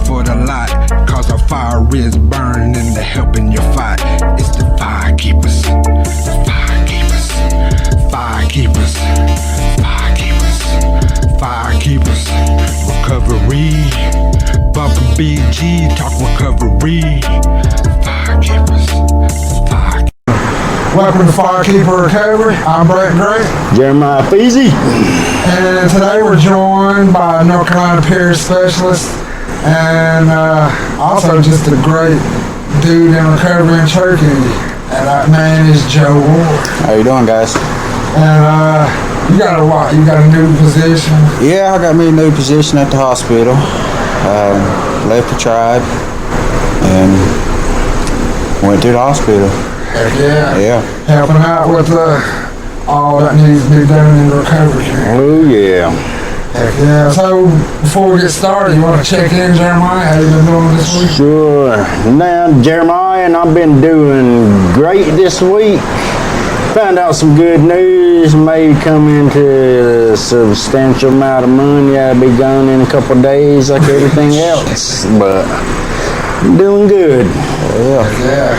for the lot, cause our fire is burning and they're helping you fight. It's the fire keepers, the fire keepers, fire keepers, fire keepers, fire keepers. Recovery, bumpin' BG, talk recovery. Fire keepers, fire keepers. Welcome to Firekeeper Recovery. I'm Brant Grant. Jeremiah Pheasant. And today we're joined by a North Carolina peer specialist and also just a great dude in recovery in Turkey. And that man is Joe Ward. How you doing, guys? And you got a new position? Yeah, I got me a new position at the hospital. Left the tribe and went to the hospital. Heck yeah. Yeah. Helping out with all that needs to be done in recovery. Oh, yeah. Heck yeah. So, before we get started, you want to check in, Jeremiah? How you been doing this week? Sure. Now, Jeremiah, and I've been doing great this week. Found out some good news. May come into a substantial amount of money. I'll be gone in a couple of days like everything else. But I'm doing good. Yeah. Heck yeah.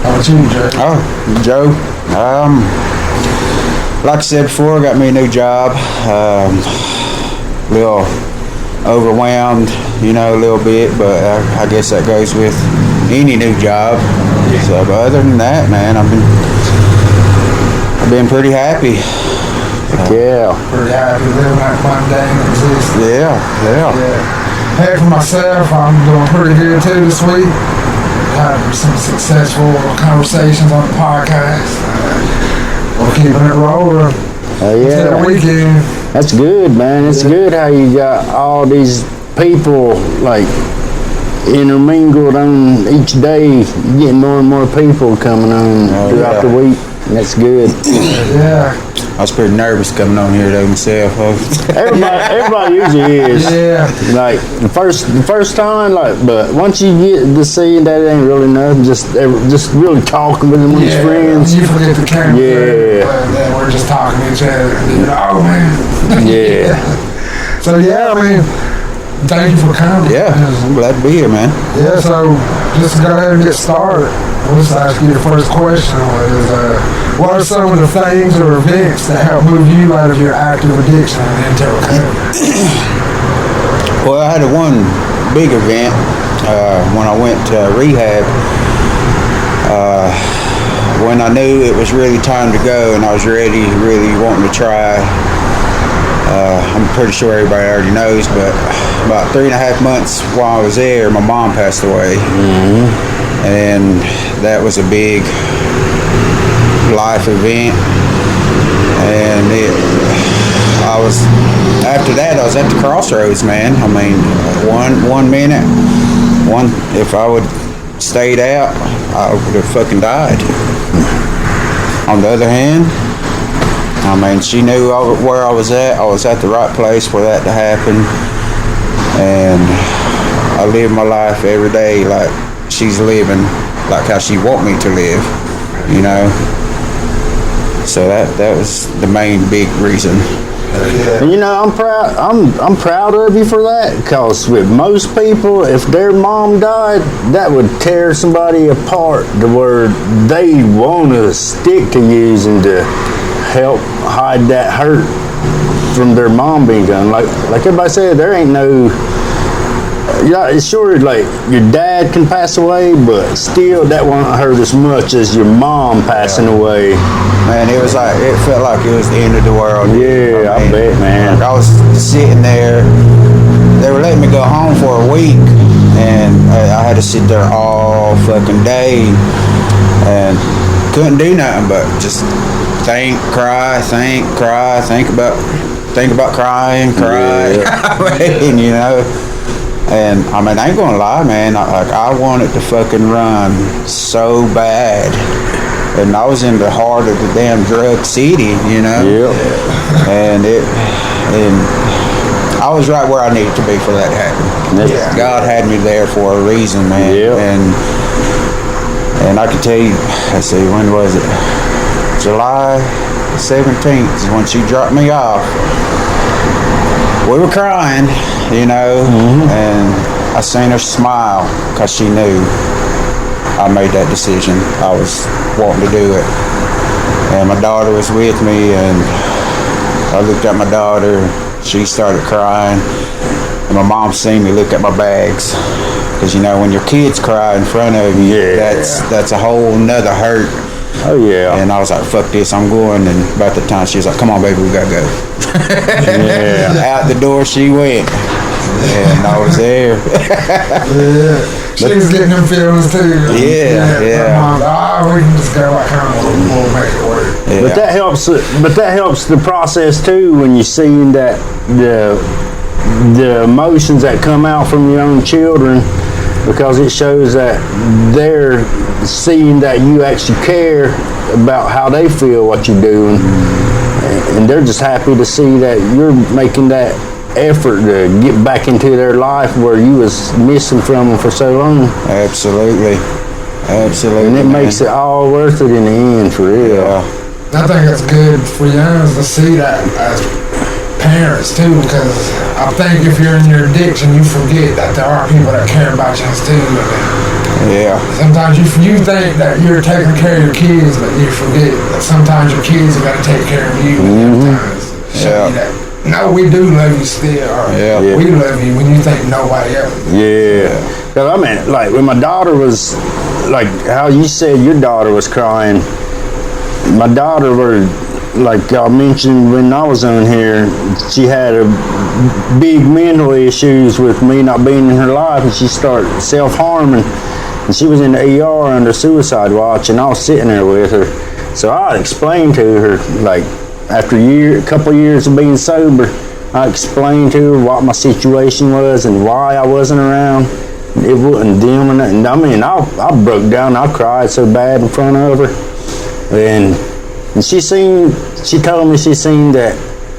How about you, Joe? Oh, Joe. Like I said before, I got me a new job. A little overwhelmed, a little bit, but I guess that goes with any new job. So, but other than that, man, I've been pretty happy. Yeah. Pretty happy living that mundane existence. Yeah. Heck, for myself, I'm doing pretty good too this week. Had some successful conversations on the podcast. We're keeping it rolling. Yeah. Until the weekend. That's good, man. It's good how you got all these people like intermingled on each day. You're getting more and more people coming on throughout the week. And that's good. Yeah. I was pretty nervous coming on here though myself. Everybody usually is. Yeah. Like the first time, but once you get to see that it ain't really nothing, just really talking with them as friends. You forget the camera. Yeah. And then we're just talking to each other. And oh man. Yeah. So yeah, I mean, thank you for coming. Yeah, I'm glad to be here, man. Yeah, so just to go ahead and get started, I'll just ask you the first question is, what are some of the things or events that help move you out of your active addiction and into recovery? Well, I had one big event when I went to rehab. When I knew it was really time to go and I was really wanting to try. I'm pretty sure everybody already knows, but about 3.5 months while I was there, my mom passed away. Mm-hmm. And that was a big life event. And after that, I was at the crossroads, man. I mean, one minute, if I would stayed out, I would have fucking died. On the other hand, I mean, she knew where I was at. I was at the right place for that to happen. And I live my life every day like she's living, like how she want me to live, So that was the main big reason. And, I'm proud of you for that, because with most people, if their mom died, that would tear somebody apart to where they want to stick to using to help hide that hurt from their mom being gone. Like everybody said, there ain't no. Yeah, it's sure like your dad can pass away, but still that won't hurt as much as your mom passing away. Man, it felt like it was the end of the world. Yeah, I bet, man. Like I was sitting there, they were letting me go home for a week, and I had to sit there all fucking day, and couldn't do nothing but just think, cry, think about crying, cry. Yeah. And I mean, I ain't gonna lie, man. I wanted to fucking run so bad, and I was in the heart of the damn drug city, Yeah. And I was right where I needed to be for that to happen. Yeah. God had me there for a reason, man. Yeah. And I can tell you, let's see, when was it? July 17th is when she dropped me off. We were crying, and I seen her smile because she knew I made that decision. I was wanting to do it. And my daughter was with me, and I looked at my daughter. She started crying. And my mom seen me look at my bags. Because, you know, when your kids cry in front of you, that's a whole nother hurt. Oh, yeah. And I was like, fuck this, I'm going. And about the time she was like, come on, baby, we gotta go. Out the door she went. And I was there. She was getting them feelings too. Yeah. We can just go like, come on, we'll make it work. Yeah. But that helps the process too when you see that the emotions that come out from your own children, because it shows that they're seeing that you actually care about how they feel what you're doing, and they're just happy to see that you're making that effort to get back into their life where you was missing from them for so long. Absolutely. And it makes it all worth it in the end, for real. Yeah. I think it's good for youngins to see that as parents too, because I think if you're in your addiction, you forget that there are people that care about you too. Yeah. Sometimes you think that you're taking care of your kids, but you forget that sometimes your kids have got to take care of you. Show you that. No, we do love you still. Or we love you when you think nobody else. Yeah. Cause I mean, like when my daughter was, like how you said your daughter was crying. My daughter was, like I mentioned when I was on here, she had a big mental issues with me not being in her life, and she started self-harming. And she was in the ER under suicide watch, and I was sitting there with her. So I explained to her, like, after a couple years of being sober, I explained to her what my situation was and why I wasn't around. It wasn't them, and I mean, I broke down. I cried so bad in front of her, and she told me she seen that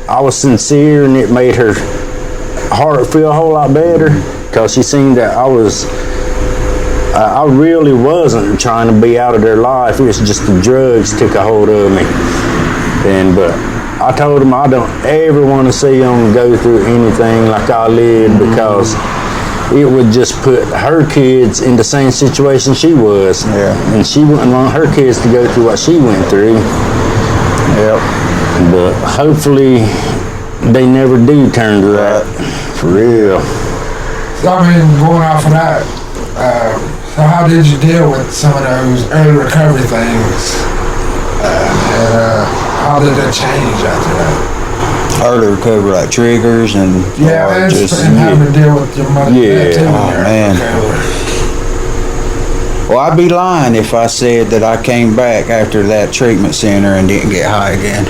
I was sincere, and it made her heart feel a whole lot better, because she seen that I really wasn't trying to be out of their life. It was just the drugs took a hold of me. But I told them I don't ever want to see them go through anything like I lived, because it would just put her kids in the same situation she was. Yeah. And she wouldn't want her kids to go through what she went through. Yep. But hopefully they never do turn to that. For real. So, I mean, going off of that, so how did you deal with some of those early recovery things? How did it change after that? Early recovery, like triggers and and having to deal with your mother. Yeah. Oh, man. Well, I'd be lying if I said that I came back after that treatment center and didn't get high again.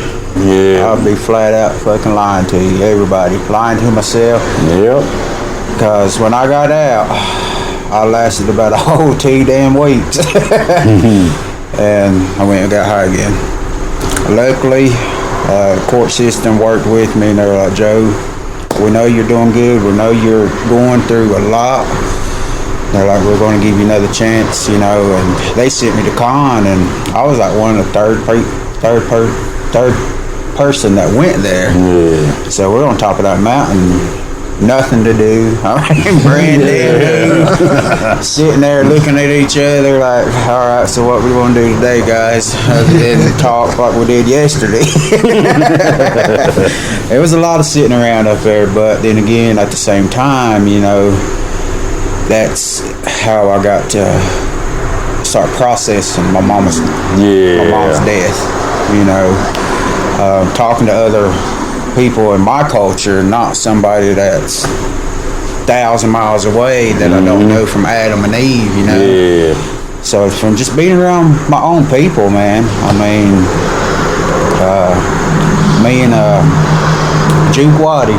Yeah. I'd be flat out fucking lying to you, everybody. Lying to myself. Yep. Because when I got out, I lasted about a whole 2 damn weeks. And I went and got high again. Luckily, the court system worked with me, and they were like, Joe, we know you're doing good. We know you're going through a lot. They're like, we're going to give you another chance, you know. And they sent me to Con, and I was like one of the third person that went there. Yeah. So we're on top of that mountain, nothing to do. I mean, brand new. Sitting there looking at each other like, all right, so what we want to do today, guys? Other than talk like we did yesterday. There was a lot of sitting around up there, but then again, at the same time, you know, that's how I got to start processing my mom's death. You know, talking to other people in my culture, not somebody that's 1,000 miles away that I don't know from Adam and Eve, you know. Yeah. So from just being around my own people, man. I mean, me and Juke Bradley,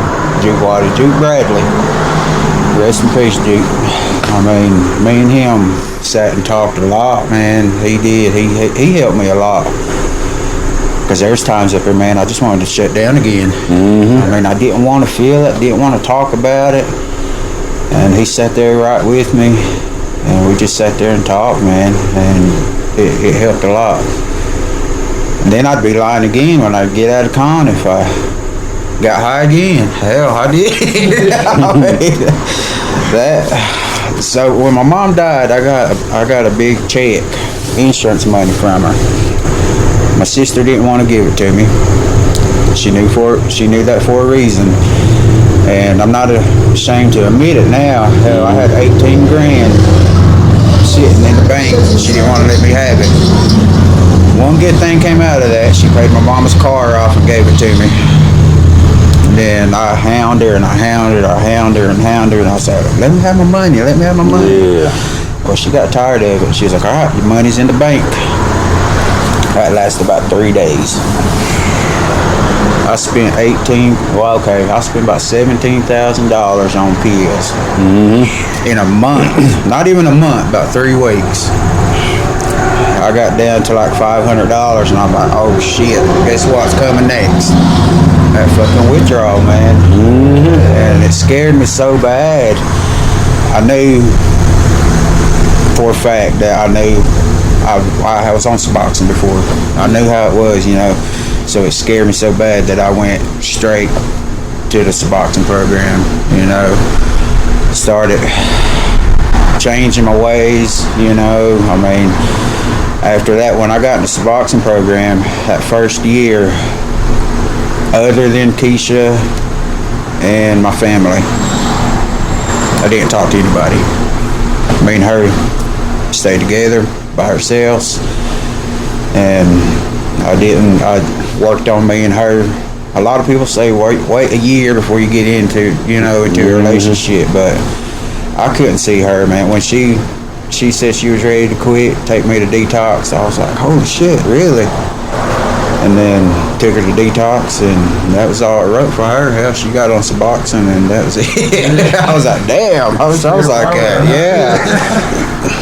rest in peace, Juke. I mean, me and him sat and talked a lot, man. He did. He helped me a lot. Because there's times up there, man, I just wanted to shut down again. Mm-hmm. I mean, I didn't want to feel it, didn't want to talk about it. And he sat there right with me, and we just sat there and talked, man. And it helped a lot. And then I'd be lying again when I'd get out of Con if I got high again. Hell, I did. I mean, So when my mom died, I got a big check, insurance money from her. My sister didn't want to give it to me. She knew that for a reason, and I'm not ashamed to admit it now. Hell, I had 18 grand sitting in the bank. She didn't want to let me have it. One good thing came out of that. She paid my mama's car off and gave it to me. Then I hounded her and I hounded her and I said, let me have my money, Yeah. Well, she got tired of it. She was like, all right, your money's in the bank. That lasted about 3 days. I spent about $17,000 on pills. In a month. Not even a month, about 3 weeks. I got down to like $500 and I'm like, oh shit, guess what's coming next? That fucking withdrawal, man. And it scared me so bad. I knew for a fact that I was on Suboxone before. I knew how it was, so it scared me so bad that I went straight to the Suboxone program, started changing my ways, after that, when I got in the Suboxone program, that first year, other than Keisha and my family, I didn't talk to anybody. Me and her stayed together by ourselves, and I worked on me and her. A lot of people say wait a year before you get into a relationship, but I couldn't see her, man. When she said she was ready to quit, take me to detox, I was like, holy shit, really? And then took her to detox, and that was all it wrote for her. Hell, she got on Suboxone, and that was it. I was like, damn. I was like, yeah.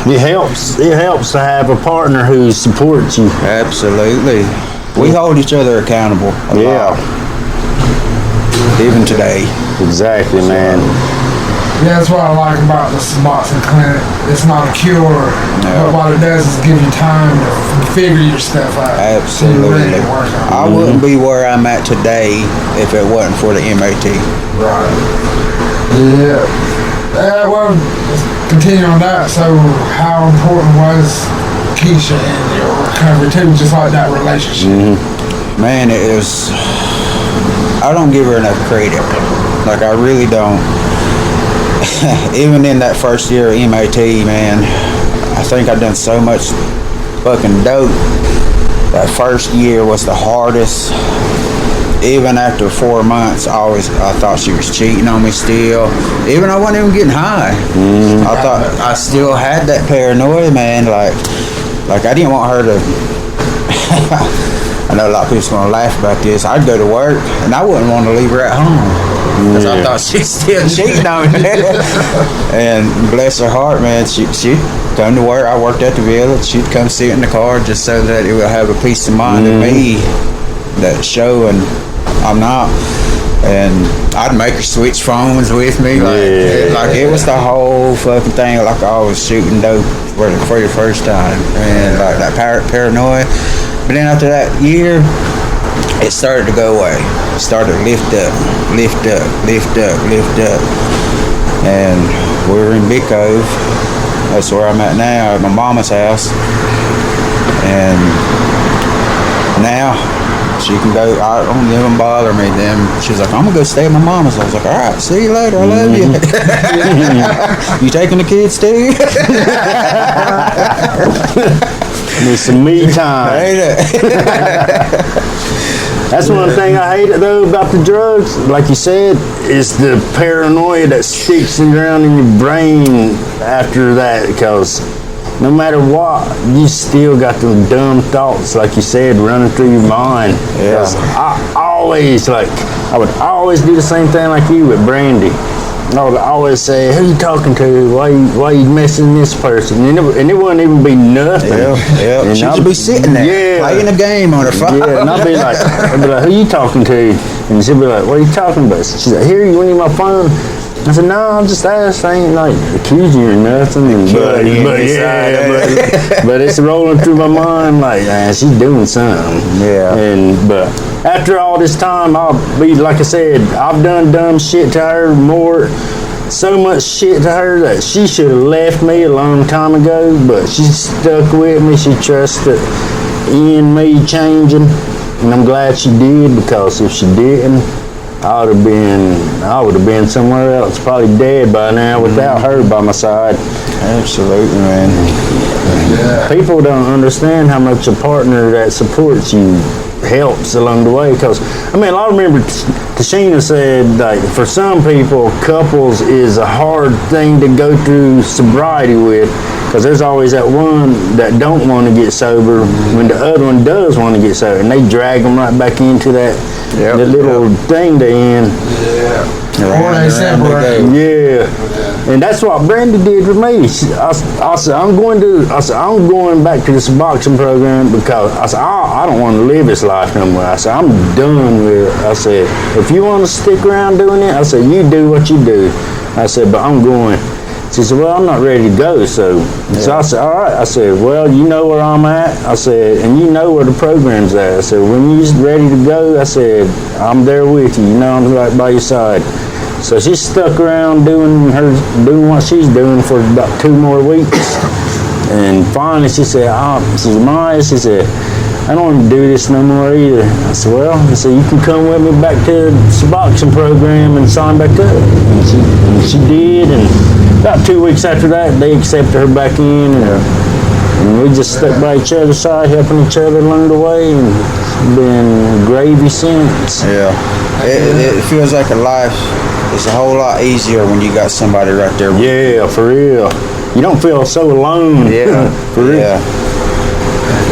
It helps to have a partner who supports you. Absolutely. We hold each other accountable a lot. Even today. Exactly, man. Yeah, that's what I like about the Suboxone clinic. It's not a cure, but what it does is give you time to figure your stuff out. Absolutely. So you're ready to work on it. I wouldn't be where I'm at today if it wasn't for the MAT. Right. Yeah. Well, let's continue on that. So, how important was Keisha in your recovery too, just like that relationship? Man, it was. I don't give her enough credit. Like, I really don't. Even in that first year of MAT, man, I think I've done so much fucking dope. That first year was the hardest. Even after 4 months, I thought she was cheating on me still. Even I wasn't even getting high. I thought I still had that paranoia, man. Like I didn't want her to. I know a lot of people's gonna laugh about this. I'd go to work and I wouldn't want to leave her at home. Because I thought she's still cheating on me. And bless her heart, man, she'd come to work. I worked at the Village. She'd come sit in the car just so that it would have a peace of mind of me that showing I'm not. And I'd make her switch phones with me. Like it was the whole fucking thing, like I was shooting dope for the first time. And like that paranoia. But then after that year, it started to go away. It started to lift up. And we were in Big Cove. That's where I'm at now, at my mama's house. And now she can go, I don't even bother me then. She's like, I'm gonna go stay at my mama's. I was like, all right, see you later, I love you. You taking the kids too? Need some me time. That's one thing I hate though about the drugs. Like you said, is the paranoia that sticks around in your brain after that. Because no matter what, you still got them dumb thoughts, like you said, running through your mind. Yeah. I would always do the same thing like you with Brandy. I would always say, who you talking to? Why you messing this person? And it wouldn't even be nothing. Yeah. And She'd be sitting there playing a game on her phone. Yeah, and I'd be like, who you talking to? And she'd be like, what are you talking about? She's like, here, you want my phone? I said, no, I'm just asking. I ain't like accusing you or nothing. But it's rolling through my mind like, she's doing something. Yeah. But after all this time, I'll be, like I said, I've done dumb shit to her more so much shit to her that she should have left me a long time ago, but she stuck with me. She trusted in me changing, and I'm glad she did, because if she didn't, I would have been somewhere else, probably dead by now without her by my side. Absolutely, man. Yeah. People don't understand how much a partner that supports you helps along the way, because I remember Tashina said, like, for some people, couples is a hard thing to go through sobriety with, because there's always that one that don't want to get sober when the other one does want to get sober, and they drag them right back into that the little thing they in. Or they separate. Yeah, and that's what Brandy did with me. I said, I'm going back to this boxing program, because I said, I don't want to live this life no more. I said, I'm done with it. I said, if you want to stick around doing it, I said, you do what you do. I said, but I'm going. She said, well, I'm not ready to go, so I said, all right. I said, well, you know where I'm at. I said, and you know where the program's at. I said, when you're ready to go, I said, I'm there with you. You know, I'm right by your side. So she stuck around doing what she's doing for about 2 more weeks. And finally she said, Maya, she said, I don't want to do this no more either. I said, well, you can come with me back to the boxing program and sign back up. And she did, and about 2 weeks after that, they accepted her back in, and we just stuck by each other's side, helping each other along the way, and it's been gravy since. Yeah, it feels like a life is a whole lot easier when you got somebody right there with you. Yeah, for real. You don't feel so alone. Yeah, for real.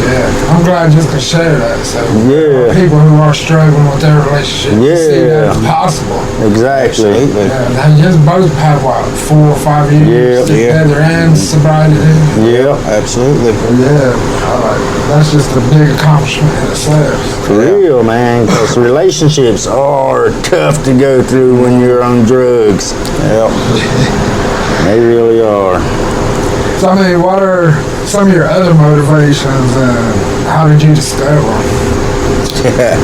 Yeah, I'm glad just to share that. So people who are struggling with their relationship see that it's possible. Exactly. Yeah, they just both have 4 or 5 years together and sobriety. Yeah, absolutely. Yeah, that's just a big accomplishment in itself. For real, man, because relationships are tough to go through when you're on drugs. Yep. They really are. So, what are some of your other motivations, and how did you discover them?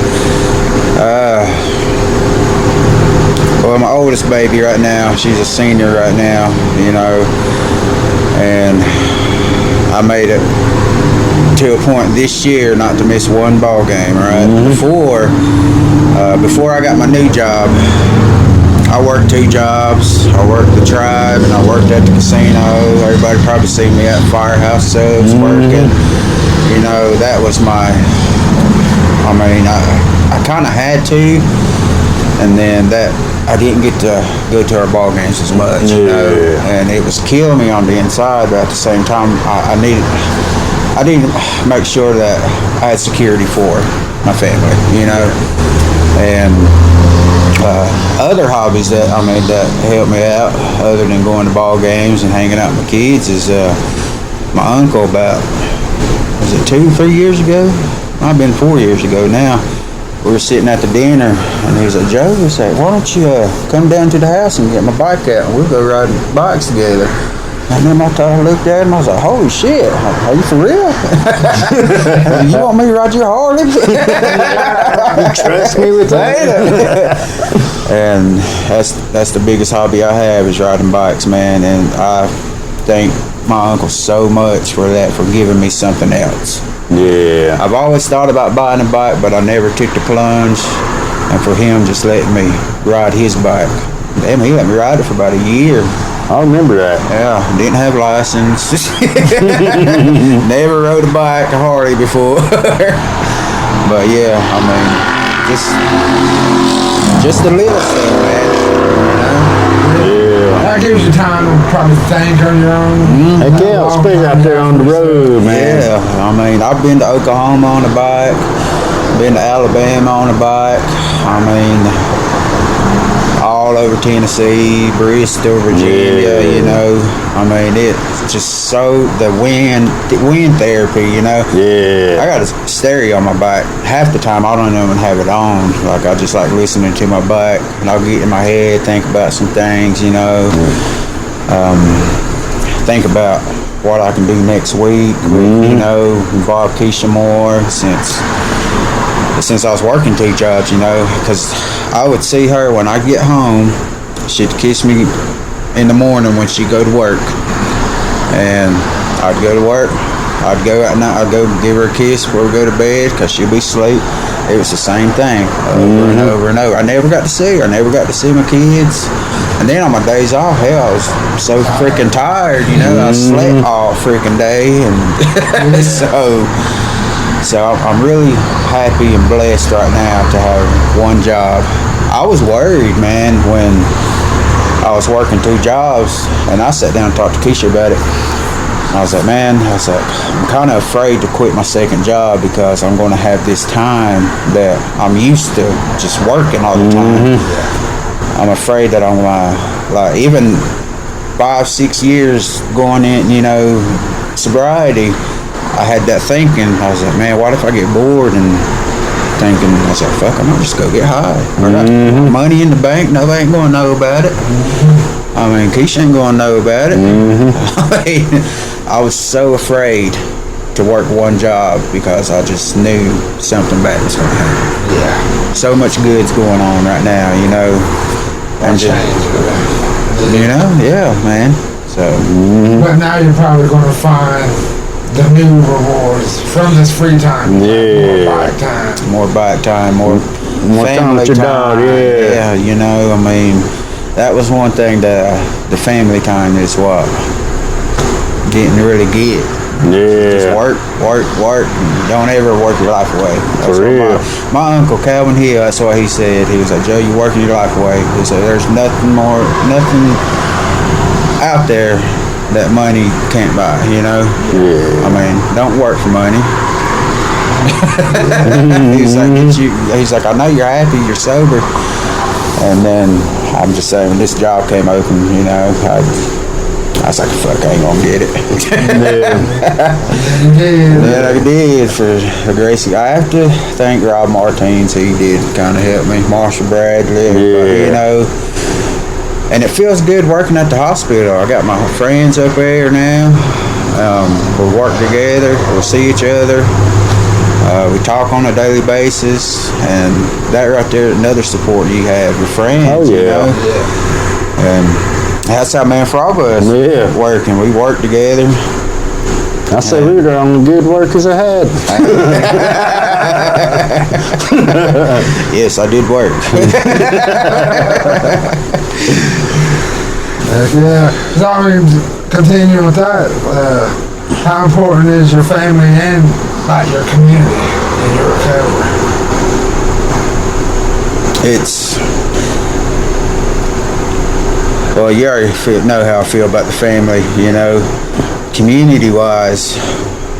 Well, my oldest baby right now, she's a senior right now, and I made it to a point this year not to miss one ball game, right? Before I got my new job, I worked 2 jobs. I worked the Tribe and I worked at the casino. Everybody probably seen me at Firehouse Subs working. That was my, I kind of had to, and then that I didn't get to go to our ball games as much, and it was killing me on the inside, but at the same time, I needed to make sure that I had security for my family, and other hobbies that help me out, other than going to ball games and hanging out with my kids, is my uncle. About 2-3 years ago? Might have been 4 years ago now. We were sitting at the dinner, and he was like, Joe, he said, why don't you come down to the house and get my bike out, and we'll go ride bikes together. And then I looked at him, I was like, holy shit, are you for real? You want me to ride your Harley? You trust me with that? And that's the biggest hobby I have, is riding bikes, man. And I thank my uncle so much for that, for giving me something else. Yeah. I've always thought about buying a bike, but I never took the plunge. And for him just letting me ride his bike. Damn, he let me ride it for about a year. I remember that. Yeah, didn't have license. Never rode a bike, a Harley before. But yeah, just the little stuff, man. Yeah. That gives you time to probably think on your own. Heck yeah, especially out there on the road, man. Yeah, I've been to Oklahoma on a bike, been to Alabama on a bike. All over Tennessee, Bristol, Virginia, it's just so, the wind therapy, Yeah. I got a stereo on my bike. Half the time I don't even have it on. Like, I just like listening to my bike, and I'll get in my head, think about some things, think about what I can do next week, involve Keisha more, since I was working 2 jobs, because I would see her when I get home. She'd kiss me in the morning when she'd go to work. And I'd go to work. I'd go at night. I'd go give her a kiss before we go to bed because she'd be asleep. It was the same thing over and over and over. I never got to see her. I never got to see my kids. And then on my days off, hell, I was so freaking tired. You know, I slept all freaking day, and so I'm really happy and blessed right now to have one job. I was worried, man, when I was working 2 jobs, and I sat down and talked to Keisha about it. I was like, I'm kind of afraid to quit my second job because I'm going to have this time that I'm used to just working all the time. I'm afraid that I'm like even 5-6 years going in, you know, sobriety, I had that thinking. I was like, man, what if I get bored and thinking, I was like, fuck, I might just go get high. I got money in the bank, nobody ain't going to know about it. I mean, Keisha ain't going to know about it. I mean, I was so afraid to work one job because I just knew something bad was going to happen. Yeah. So much good's going on right now, you know. And just, you know, yeah, man. So. But now you're probably going to find the new rewards from this free time. More bike time, more time family with your time. dog, Yeah, you know, I mean, that was one thing that the family time is what didn't really get. Just work. Don't ever work your life away. That's For real. My uncle Calvin Hill, that's what he said. He was like, Joe, you're working your life away. He said, there's nothing out there that money can't buy, you know? Yeah. I mean, don't work for money. He's like, I know you're happy, you're sober. And then I'm just saying, when this job came open, you know, I was like, fuck, I ain't gonna get it. Yeah, I did for Gracie. I have to thank Rob Martins. He did kind of help me. Marshall Bradley, you know. And it feels good working at the hospital. I got my friends up there now. We work together. We see each other. We talk on a daily basis. And that right there, another support you have, your friends. Oh, yeah. You know? And that's how Man for all of us working. We work together. I say we were on good work as I had. Yes, I did work. Yeah. So I mean, continuing with that, how important is your family and like your community in your recovery? Well, you already know how I feel about the family, you know. Community-wise,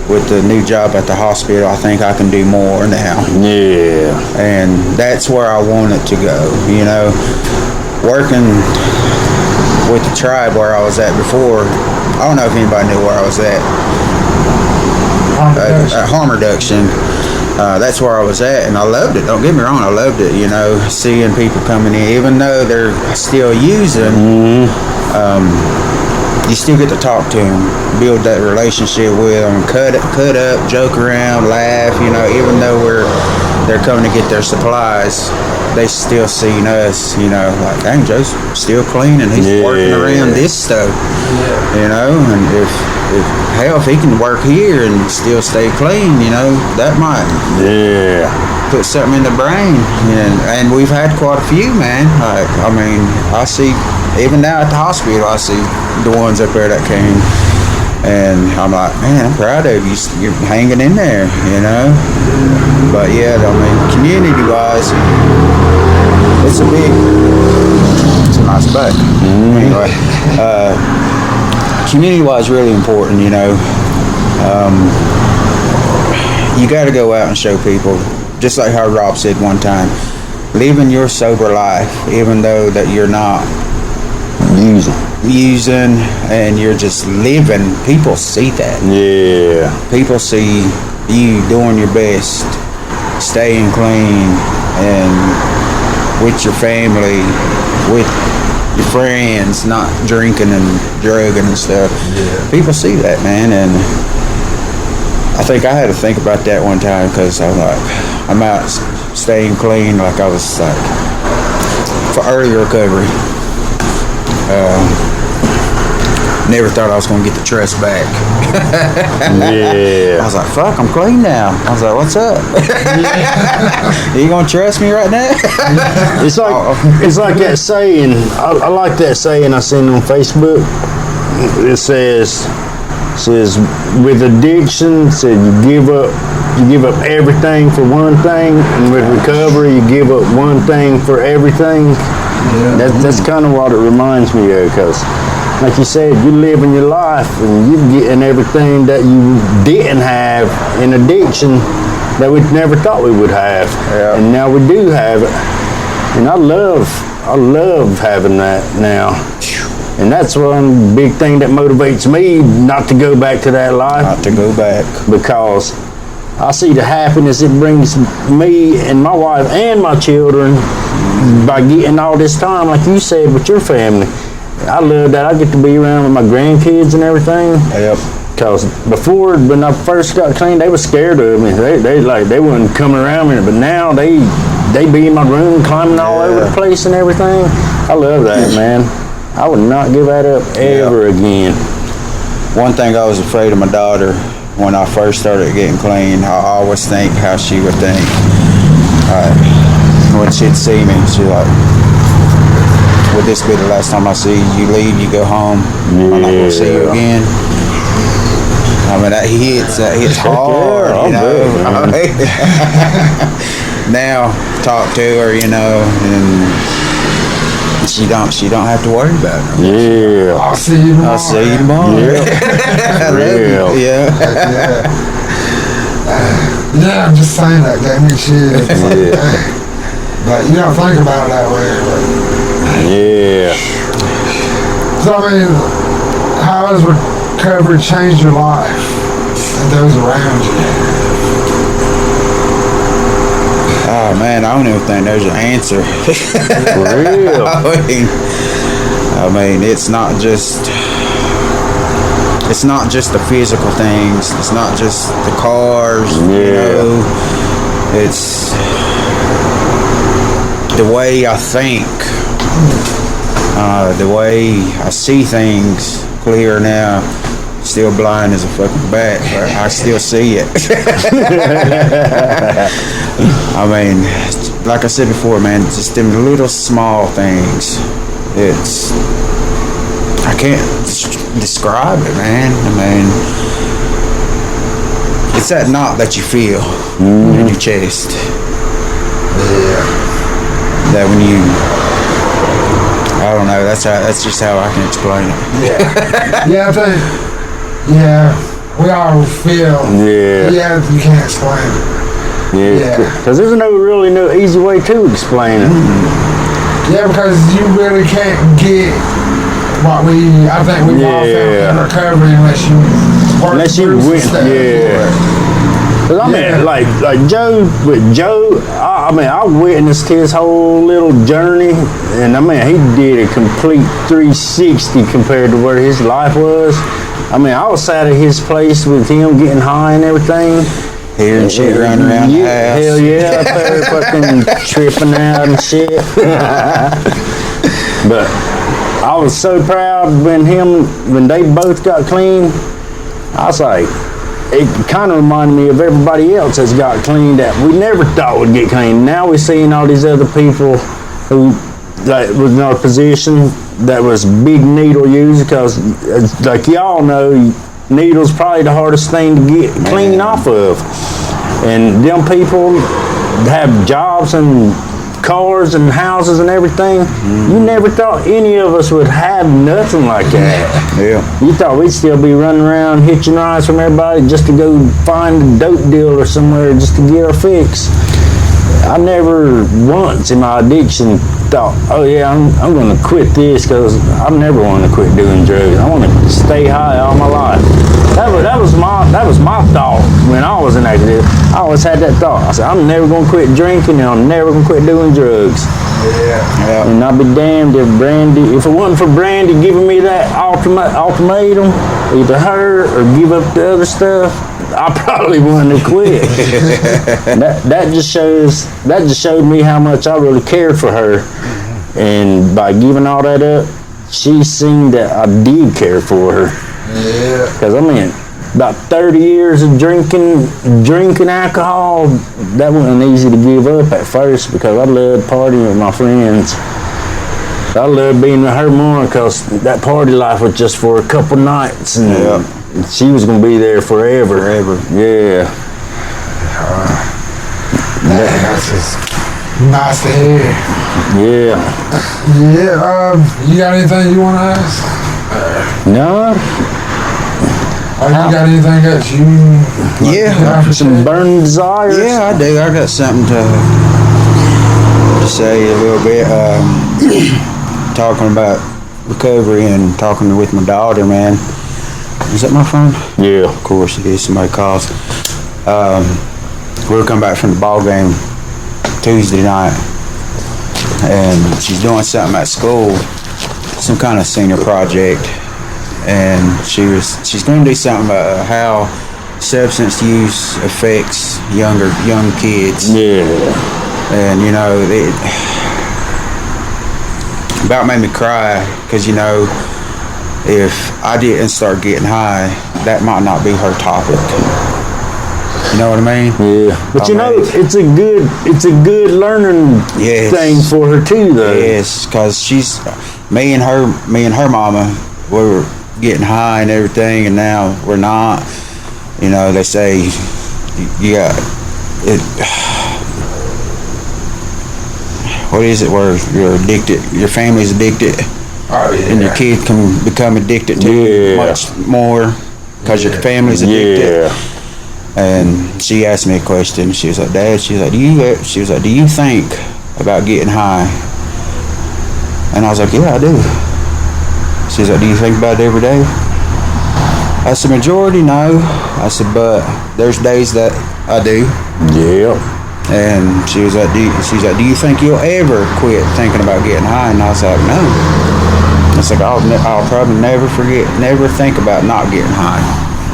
with the new job at the hospital, I think I can do more now. Yeah. And that's where I want it to go, you know. Working with the tribe where I was at before, I don't know if anybody knew where I was at. Harm reduction. That's where I was at, and I loved it. Don't get me wrong, I loved it. You know, seeing people coming in, even though they're still using, you still get to talk to them, build that relationship with them, cut up, joke around, laugh. You know, even though they're coming to get their supplies, they still seen us. You know, like, dang, Joe's still clean and he's working around this stuff. You know, and if he can work here and still stay clean, you know, that might put something in the brain. And we've had quite a few, man. Like, I mean, I see, even now at the hospital, I see the ones up there that came, and I'm like, man, I'm proud of you. You're hanging in there, you know. But yeah, I mean, community-wise, it's a nice butt. Anyway, community-wise, really important, you know. You got to go out and show people, just like how Rob said one time, living your sober life, even though that you're not using and you're just living, people see that. Yeah. People see you doing your best, staying clean, and with your family, with your friends, not drinking and drugging and stuff. Yeah. People see that, man, and I think I had to think about that one time because I'm like, I'm out staying clean, like I was like for early recovery. Never thought I was gonna get the trust back. Yeah. I was like, fuck, I'm clean now. I was like, what's up? You gonna trust me right now? It's like that saying. I like that saying I seen on Facebook. It says with addiction, said you give up everything for one thing, and with recovery, you give up one thing for everything. Yeah. That's kind of what it reminds me of, because like you said, you're living your life and you're getting everything that you didn't have in addiction that we never thought we would have. Yeah. And now we do have it. And I love having that now. And that's one big thing that motivates me not to go back to that life. Not to go back. Because I see the happiness it brings me and my wife and my children by getting all this time, like you said, with your family. I love that. I get to be around with my grandkids and everything. Yep. Because before, when I first got clean, they were scared of me. They wouldn't come around me. But now they be in my room, climbing all over the place and everything. I love that, man. I would not give that up ever again. One thing I was afraid of my daughter when I first started getting clean. I always think how she would think. When she'd see me, she'd like, would this be the last time I see you? You leave, you go home. I'm not going to see you again. I mean, that hits hard, you know. Now, talk to her, you know, and she don't have to worry about it. Yeah. I'll see you tomorrow. I'll see you tomorrow. Yeah. Real. Yeah. Yeah, I'm just saying that gave me shit. Yeah. But you don't think about it that way. Yeah. So, I mean, how has recovery changed your life and those around you? Oh man, I don't even think there's an answer. For real. I mean, it's not just the physical things. It's not just the cars. Yeah. You know, it's the way I think, the way I see things clear now. Still blind as a fucking bat, but I still see it. I mean, like I said before, man, just them little small things. I can't describe it, man. I mean, it's that knot that you feel in your chest. Yeah. That when you, I don't know. That's just how I can explain it. Yeah. Yeah, I think. Yeah, we all feel. Yeah. Yeah, you can't explain it. Yeah. Because there's no easy way to explain it. Yeah, because you really can't get what I think we've all felt in recovery unless you work through some stuff. Cause I mean, like Joe, I witnessed his whole little journey, and I mean, he did a complete 360 compared to where his life was. I mean, I was sat at his place with him getting high and everything. Hearing shit running around the house. Hell yeah, up there fucking tripping out and shit. But I was so proud when they both got clean. I was like, it kind of reminded me of everybody else that's got clean that we never thought would get clean. Now we're seeing all these other people who that was in our position that was big needle users, because like y'all know, needle's probably the hardest thing to get clean off of. And them people have jobs and cars and houses and everything. You never thought any of us would have nothing like that. Yeah. You thought we'd still be running around hitching rides from everybody just to go find a dope dealer somewhere just to get our fix. I never once in my addiction thought, oh yeah, I'm going to quit this, because I never wanted to quit doing drugs. I want to stay high all my life. That was my thought when I was in active. I always had that thought. I said, I'm never going to quit drinking, and I'm never going to quit doing drugs. Yeah. And I'd be damned if it wasn't for Brandy giving me that ultimatum, either her or give up the other stuff, I probably wouldn't have quit. that just showed me how much I really cared for her, and by giving all that up, she seen that I did care for her. Yeah. Because I mean, about 30 years of drinking alcohol, that wasn't easy to give up at first because I loved partying with my friends. I loved being with her more because that party life was just for a couple nights, and she was gonna be there forever. Yeah. That's just nice to hear. Yeah. Yeah. You got anything you want to ask? No. You got anything else you? Some burning desires. Yeah, I do. I got something to say a little bit. Talking about recovery and talking with my daughter, man. Is that my phone? Yeah. Of course it is. Somebody calls. We were coming back from the ball game Tuesday night, and she's doing something at school, some kind of senior project, and she's going to do something about how substance use affects young kids. Yeah. And you know, it about made me cry because, you know, if I didn't start getting high, that might not be her topic. You know what I mean? Yeah. But you know, it's a good learning thing for her too, though. Yes, because me and her mama, we were getting high and everything, and now we're not. You know, they say you got it. What is it where you're addicted, your family's addicted, and your kid can become addicted to you much more because your family's addicted. And she asked me a question. She was like, Dad, do you think about getting high? And I was like, yeah, I do. She was like, do you think about it every day? I said, majority, no. I said, but there's days that I do. Yeah. And she was like, do you think you'll ever quit thinking about getting high? And I was like, no. It's like, I'll probably never think about not getting high.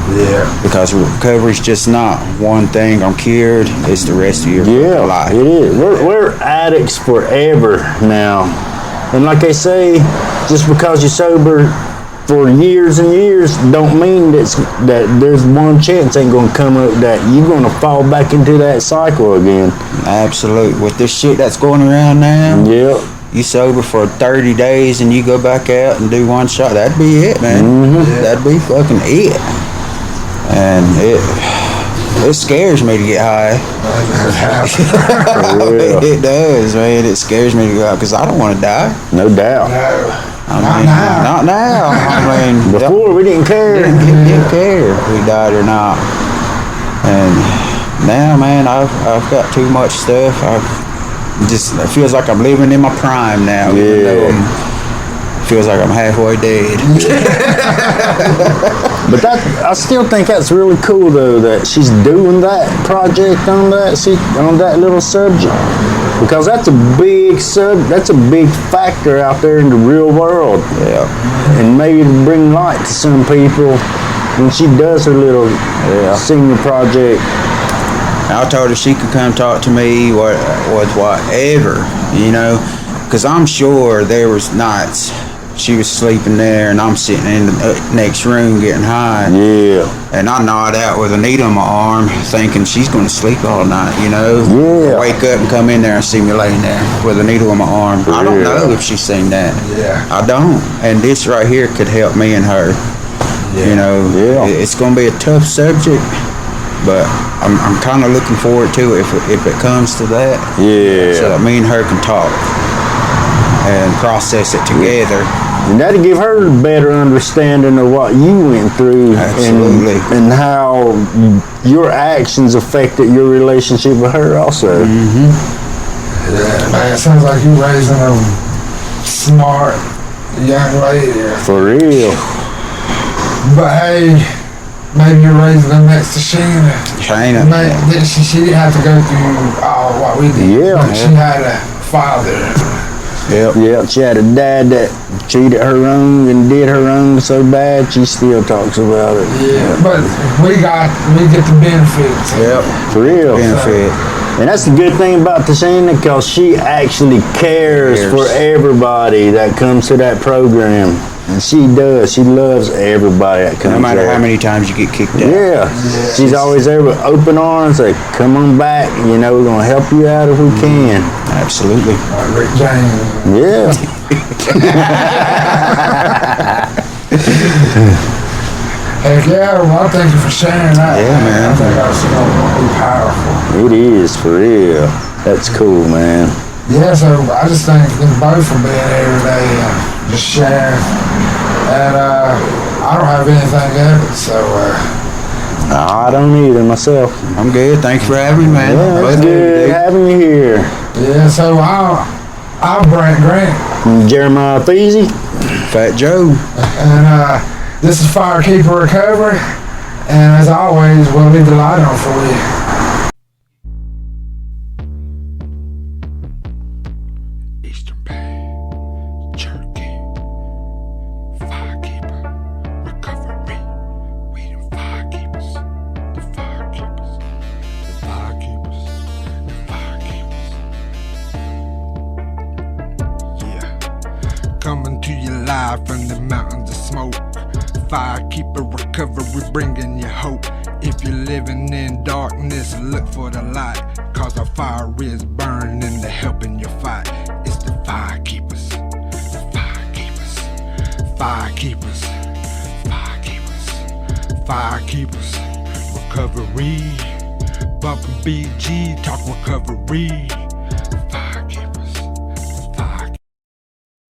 Yeah. Because recovery's just not one thing. I'm cured. It's the rest of your life. It is. We're addicts forever now. And like they say, just because you're sober for years and years don't mean that there's one chance ain't gonna come up that you're gonna fall back into that cycle again. Absolutely. With this shit that's going around now, you sober for 30 days and you go back out and do one shot, that'd be it, man. Mm-hmm. That'd be fucking it. And it scares me to get high. It does, man. It scares me to go out because I don't want to die. No doubt. Not now. I mean, before we didn't care. Didn't care if we died or not. And now, man, I've got too much stuff. It feels like I'm living in my prime now. Even though feels like I'm halfway dead. But I still think that's really cool though that she's doing that project on that little subject, because that's a big factor out there in the real world. Yeah. And maybe to bring light to some people when she does her little senior project. I told her she could come talk to me whatever, you know, because I'm sure there was nights she was sleeping there and I'm sitting in the next room getting high. Yeah. And I nod out with a needle in my arm thinking she's going to sleep all night, you know. Yeah. Wake up and come in there and see me laying there with a needle in my arm. I don't know if she's seen that. Yeah. I don't. And this right here could help me and her. Yeah. You know, it's going to be a tough subject, but I'm kind of looking forward to it if it comes to that. Yeah. So that me and her can talk and process it together. And that'll give her a better understanding of what you went through. Absolutely. And how your actions affected your relationship with her also. Mm-hmm. Yeah, man, it sounds like you're raising a smart young lady. For real. But hey, maybe you're raising them next to Sheena. She didn't have to go through all what we did. Yeah. But she had a father. Yep. She had a dad that treated her wrong and did her wrong so bad she still talks about it. Yeah, but we get the benefits. Yep. For real. Benefit. And that's the good thing about Tashina, because she actually cares for everybody that comes to that program. And she does. She loves everybody that comes No matter there. how many times you get kicked out. Yeah. She's always there with open arms, like, come on back. You know, we're going to help you out if we can. Absolutely. Like Rick James. Yeah. Heck yeah, well, thank you for sharing that. Yeah, man. I think that's gonna be powerful. It is, for real. That's cool, man. Yeah, so I just thank them both for being here today and just sharing. And I don't have anything else, so I don't either myself. I'm good. Thank you for having me, man. Yeah, it's good having you here. yeah, so I'm Brant Grant, Jeremiah Pheasant. Fat Joe. and this is Firekeeper Recovery. And as always, we'll leave the light on for you. Eastern Bay, Cherokee, Firekeeper, Recovery. We them firekeepers, the firekeepers, the firekeepers, the firekeepers. Yeah, coming to you live from the mountains of smoke. Firekeeper Recovery, bringing you hope. If you're living in darkness, look for the light, cause our fire is burning and they're helping you fight. It's the firekeepers, the firekeepers, firekeepers, firekeepers, firekeepers, recovery. Bumpin' BG, talk recovery.